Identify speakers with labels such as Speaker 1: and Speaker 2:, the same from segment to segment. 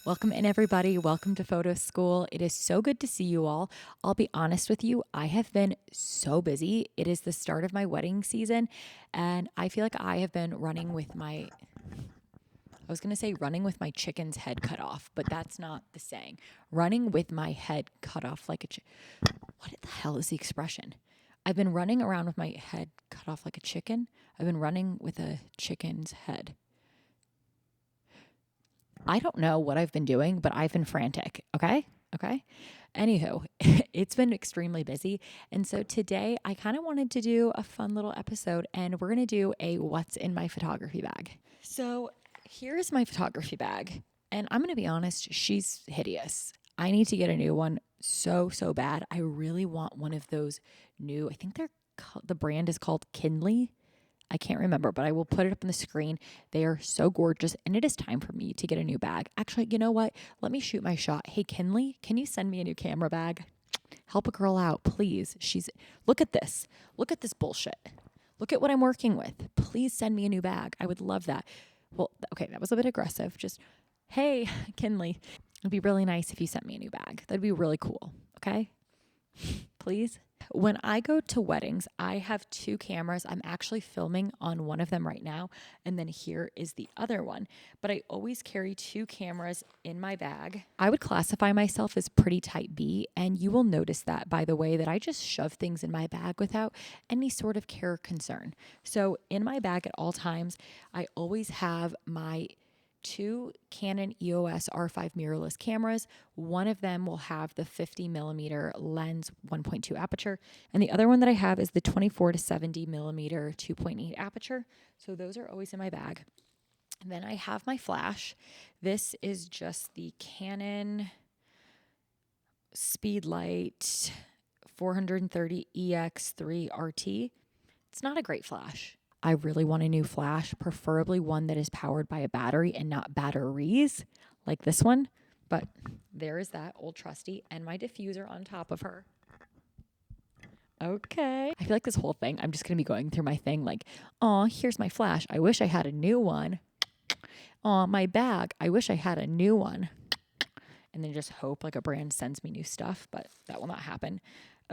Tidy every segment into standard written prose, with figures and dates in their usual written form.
Speaker 1: Welcome in, everybody. Welcome to Photo School. It is so good to see you all. I'll be honest with you, I have been so busy. It is the start of my wedding season, and I feel like I have been running with I was going to say running with my chicken's head cut off, but that's not the saying. Running with my head cut off like what the hell is the expression? I've been running around with my head cut off like a chicken. I've been running with a chicken's head. I don't know what I've been doing, but I've been frantic. Okay. Okay. Anywho, it's been extremely busy. And so today I kind of wanted to do a fun little episode, and we're going to do a what's in my photography bag. So here's my photography bag. And I'm going to be honest, she's hideous. I need to get a new one so bad. I really want one of those new, I think the brand is called Kinley. I can't remember, but I will put it up on the screen. They are so gorgeous, and it is time for me to get a new bag. Actually, you know what? Let me shoot my shot. Hey, Kinley, can you send me a new camera bag? Help a girl out, please. Look at this. Look at this bullshit. Look at what I'm working with. Please send me a new bag. I would love that. Well, okay, that was a bit aggressive. Just, hey, Kinley, it'd be really nice if you sent me a new bag. That'd be really cool. Okay? Please. When I go to weddings, I have two cameras. I'm actually filming on one of them right now, and then here is the other one. But I always carry two cameras in my bag. I would classify myself as pretty type B, and you will notice that by the way that I just shove things in my bag without any sort of care or concern. So in my bag at all times, I always have my two Canon EOS R5 mirrorless cameras. One of them will have the 50 millimeter lens 1.2 aperture, and the other one that I have is the 24 to 70 millimeter 2.8 aperture. So those are always in my bag. And then I have my flash. This is just the Canon Speedlight 430 EX3 RT. It's not a great flash. I really want a new flash, preferably one that is powered by a battery and not batteries like this one. But there is that old trusty, and my diffuser on top of her. Okay. I feel like this whole thing, I'm just going to be going through my thing like, oh, here's my flash. I wish I had a new one. Oh, my bag. I wish I had a new one. And then just hope like a brand sends me new stuff, but that will not happen.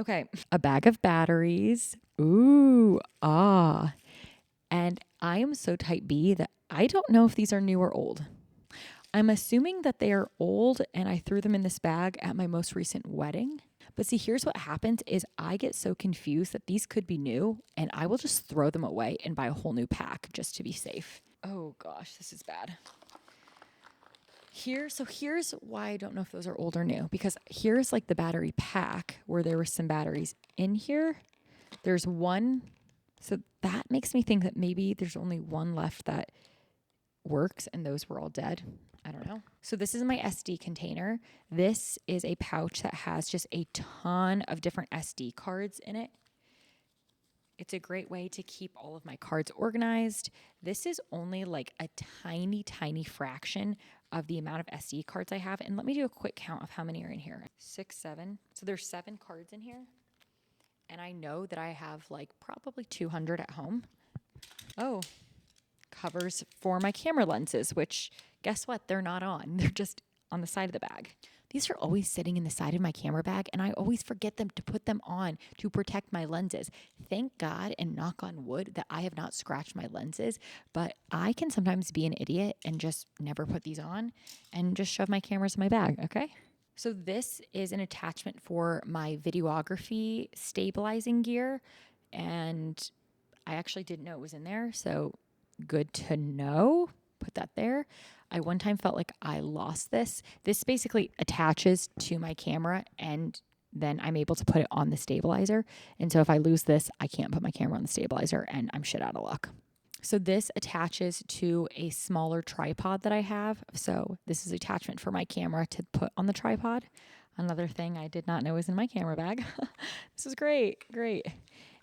Speaker 1: Okay. A bag of batteries. Ooh, ah. And I am so type B that I don't know if these are new or old. I'm assuming that they are old, and I threw them in this bag at my most recent wedding. But see, here's what happens is I get so confused that these could be new, and I will just throw them away and buy a whole new pack just to be safe. Oh gosh, this is bad. Here's why I don't know if those are old or new, because here's like the battery pack where there were some batteries in here. There's one. So that makes me think that maybe there's only one left that works and those were all dead. I don't know. So this is my SD container. This is a pouch that has just a ton of different SD cards in it. It's a great way to keep all of my cards organized. This is only like a tiny fraction of the amount of SD cards I have. And let me do a quick count of how many are in here. 6, 7. So there's 7 cards in here. And I know that I have like probably 200 at home. Oh, covers for my camera lenses, which guess what? They're not on. They're just on the side of the bag. These are always sitting in the side of my camera bag, and I always forget them to put them on to protect my lenses. Thank God and knock on wood that I have not scratched my lenses, but I can sometimes be an idiot and just never put these on and just shove my cameras in my bag, okay? So this is an attachment for my videography stabilizing gear, and I actually didn't know it was in there, so good to know. Put that there. I one time felt like I lost this. This basically attaches to my camera, and then I'm able to put it on the stabilizer. And so if I lose this, I can't put my camera on the stabilizer, and I'm shit out of luck. So this attaches to a smaller tripod that I have. So this is attachment for my camera to put on the tripod. Another thing I did not know was in my camera bag. This is great.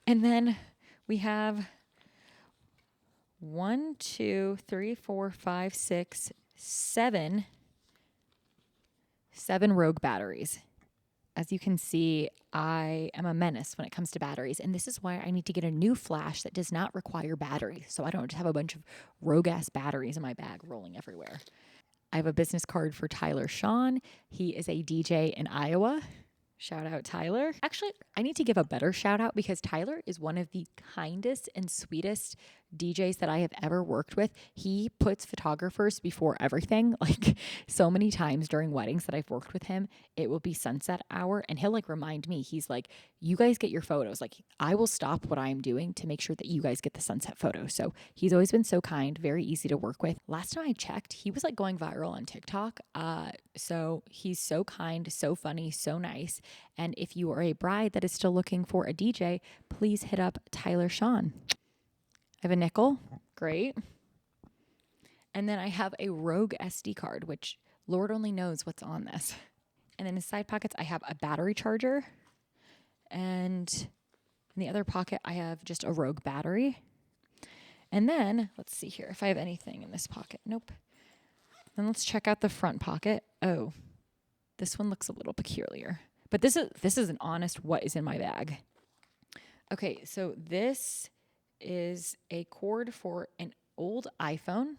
Speaker 1: And then we have 1, 2, 3, 4, 5, 6, 7 Rogue batteries. As you can see, I am a menace when it comes to batteries, and this is why I need to get a new flash that does not require batteries, so I don't just have a bunch of rogue-ass batteries in my bag rolling everywhere. I have a business card for Tyler Sean. He is a DJ in Iowa. Shout out, Tyler. Actually, I need to give a better shout out because Tyler is one of the kindest and sweetest DJs that I have ever worked with. He puts photographers before everything. Like so many times during weddings that I've worked with him, it will be sunset hour and he'll like remind me, he's like, you guys get your photos. Like I will stop what I'm doing to make sure that you guys get the sunset photo. So he's always been so kind, very easy to work with. Last time I checked, he was like going viral on TikTok. So he's so kind, so funny, so nice. And if you are a bride that is still looking for a DJ, please hit up Tyler Sean. I have a nickel. Great. And then I have a Rogue SD card, which Lord only knows what's on this. And in the side pockets, I have a battery charger. And in the other pocket, I have just a Rogue battery. And then, let's see here if I have anything in this pocket. Nope. Then let's check out the front pocket. Oh, this one looks a little peculiar. But this is an honest what is in my bag. Okay, so this is a cord for an old iPhone,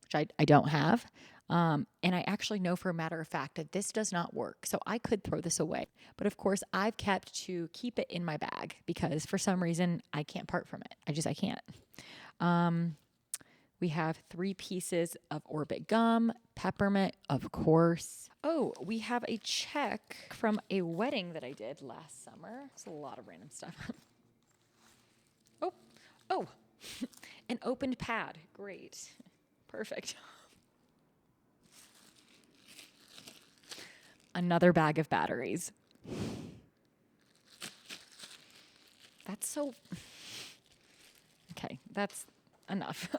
Speaker 1: which I don't have. And I actually know for a matter of fact that this does not work. So I could throw this away. But of course, I've kept to keep it in my bag because for some reason I can't part from it. I can't. We have 3 pieces of Orbit gum, peppermint, of course. Oh, we have a check from a wedding that I did last summer. It's a lot of random stuff. Oh, an opened pad. Great. Perfect. Another bag of batteries. That's so... Okay, that's enough.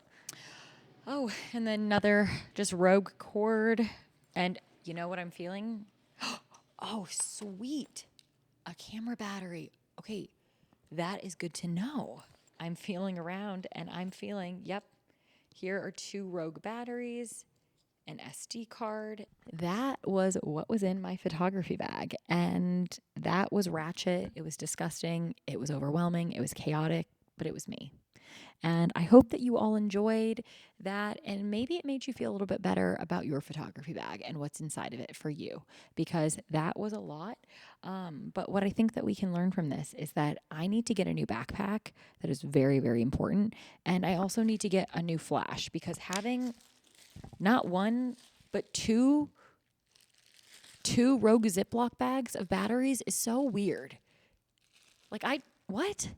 Speaker 1: Oh, and then another just Rogue cord. And you know what I'm feeling? Oh, sweet. A camera battery. Okay, that is good to know. I'm feeling around and I'm feeling, yep, here are 2 Rogue batteries, an SD card. That was what was in my photography bag. And that was ratchet. It was disgusting. It was overwhelming. It was chaotic, but it was me. And I hope that you all enjoyed that and maybe it made you feel a little bit better about your photography bag and what's inside of it for you because that was a lot. But what I think that we can learn from this is that I need to get a new backpack. That is very, very important. And I also need to get a new flash because having not one, but two Rogue Ziploc bags of batteries is so weird. Like what?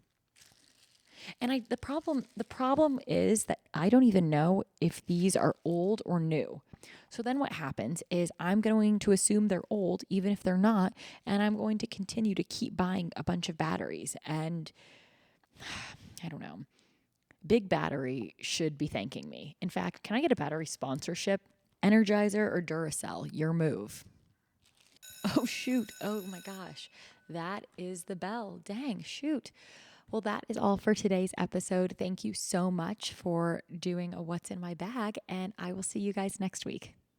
Speaker 1: And the problem is that I don't even know if these are old or new. So then what happens is I'm going to assume they're old, even if they're not, and I'm going to continue to keep buying a bunch of batteries. And I don't know. Big Battery should be thanking me. In fact, can I get a battery sponsorship? Energizer or Duracell, your move. Oh, shoot. Oh, my gosh. That is the bell. Dang, shoot. Well, that is all for today's episode. Thank you so much for doing a What's in My Bag, and I will see you guys next week.